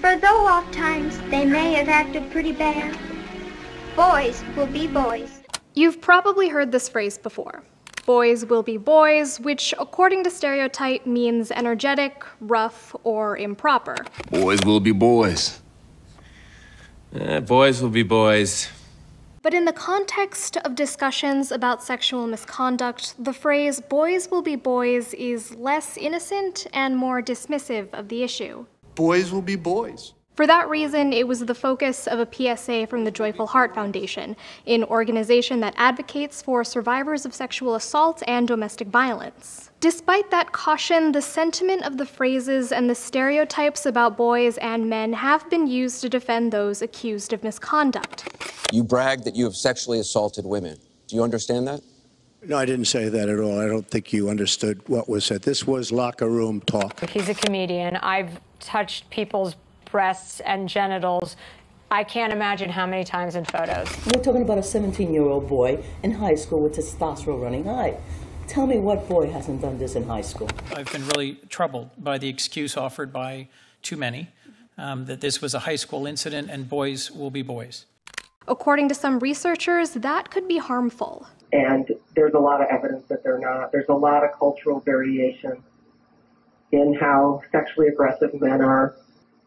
For though oft times they may have acted pretty bad, boys will be boys. You've probably heard this phrase before. Boys will be boys, which according to stereotype means energetic, rough, or improper. Boys will be boys. Boys will be boys. But in the context of discussions about sexual misconduct, the phrase boys will be boys is less innocent and more dismissive of the issue. Boys will be boys. For that reason, it was the focus of a PSA from the Joyful Heart Foundation, an organization that advocates for survivors of sexual assault and domestic violence. Despite that caution, the sentiment of the phrases and the stereotypes about boys and men have been used to defend those accused of misconduct. You brag that you have sexually assaulted women. Do you understand that? No, I didn't say that at all. I don't think you understood what was said. This was locker room talk. He's a comedian. I've touched people's breasts and genitals. I can't imagine how many times in photos. We're talking about a 17-year-old boy in high school with testosterone running high. Tell me what boy hasn't done this in high school? I've been really troubled by the excuse offered by too many that this was a high school incident and boys will be boys. According to some researchers, that could be harmful. And there's a lot of evidence that they're not. There's a lot of cultural variation in how sexually aggressive men are,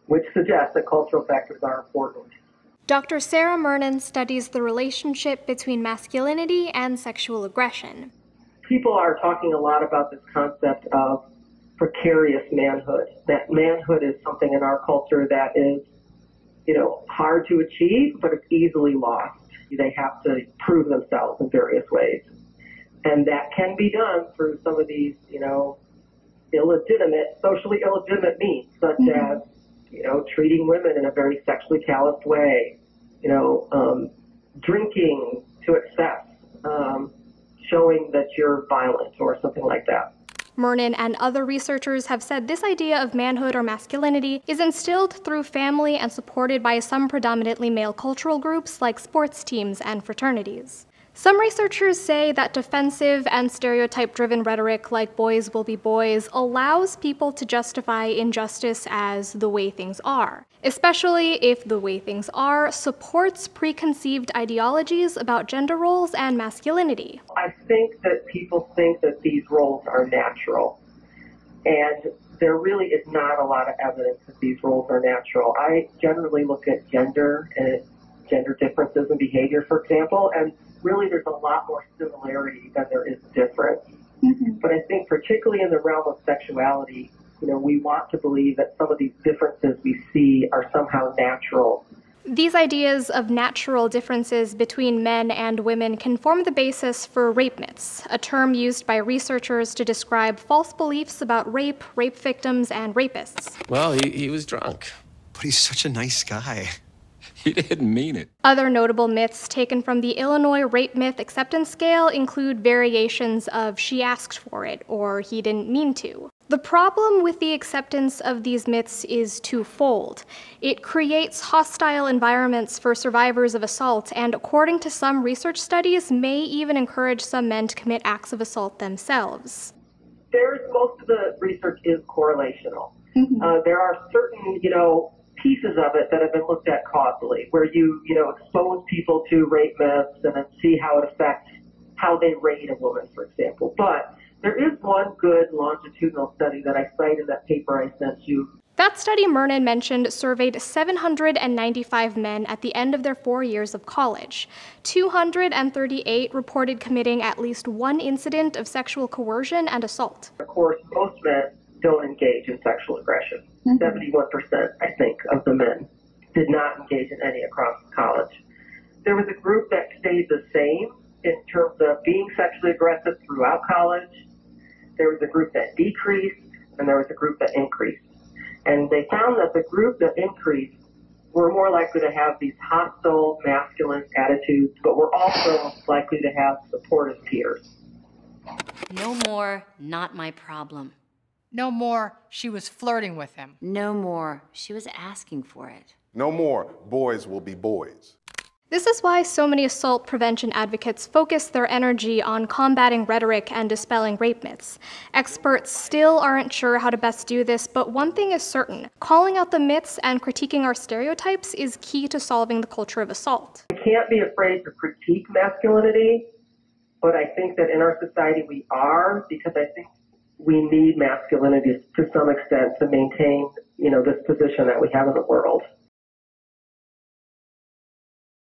which suggests that cultural factors are important. Dr. Sarah Mernon studies the relationship between masculinity and sexual aggression. People are talking a lot about this concept of precarious manhood, that manhood is something in our culture that is, hard to achieve, but it's easily lost. They have to prove themselves in various ways. And that can be done through some of these, socially illegitimate means, such as, treating women in a very sexually calloused way, drinking to excess, showing that you're violent or something like that. Mernon and other researchers have said this idea of manhood or masculinity is instilled through family and supported by some predominantly male cultural groups like sports teams and fraternities. Some researchers say that defensive and stereotype-driven rhetoric like boys will be boys allows people to justify injustice as the way things are, especially if the way things are supports preconceived ideologies about gender roles and masculinity. I think that people think that these roles are natural, and there really is not a lot of evidence that these roles are natural. I generally look at gender and gender differences in behavior, for example, and really there's a lot more similarity than there is difference. But I think particularly in the realm of sexuality, we want to believe that some of these differences we see are somehow natural. These ideas of natural differences between men and women can form the basis for rape myths, a term used by researchers to describe false beliefs about rape, rape victims, and rapists. Well, he was drunk. But he's such a nice guy. He didn't mean it. Other notable myths taken from the Illinois Rape Myth Acceptance Scale include variations of "she asked for it" or "he didn't mean to." The problem with the acceptance of these myths is twofold. It creates hostile environments for survivors of assault, and according to some research studies, may even encourage some men to commit acts of assault themselves. Most of the research is correlational. There are certain, pieces of it that have been looked at causally, where you expose people to rape myths and then see how it affects how they rate a woman, for example. But there is one good longitudinal study that I cite in that paper I sent you. That study Mernon mentioned surveyed 795 men at the end of their 4 years of college. 238 reported committing at least one incident of sexual coercion and assault. Of course, most men don't engage in sexual aggression. 71%, I think, of the men did not engage in any across college. There was a group that stayed the same in terms of being sexually aggressive throughout college. There was a group that decreased, and there was a group that increased. And they found that the group that increased were more likely to have these hostile, masculine attitudes, but were also likely to have supportive peers. No more, not my problem. No more, she was flirting with him. No more, she was asking for it. No more, boys will be boys. This is why so many assault prevention advocates focus their energy on combating rhetoric and dispelling rape myths. Experts still aren't sure how to best do this, but one thing is certain: calling out the myths and critiquing our stereotypes is key to solving the culture of assault. We can't be afraid to critique masculinity, but I think that in our society we are, because I think we need masculinity to some extent to maintain, this position that we have in the world.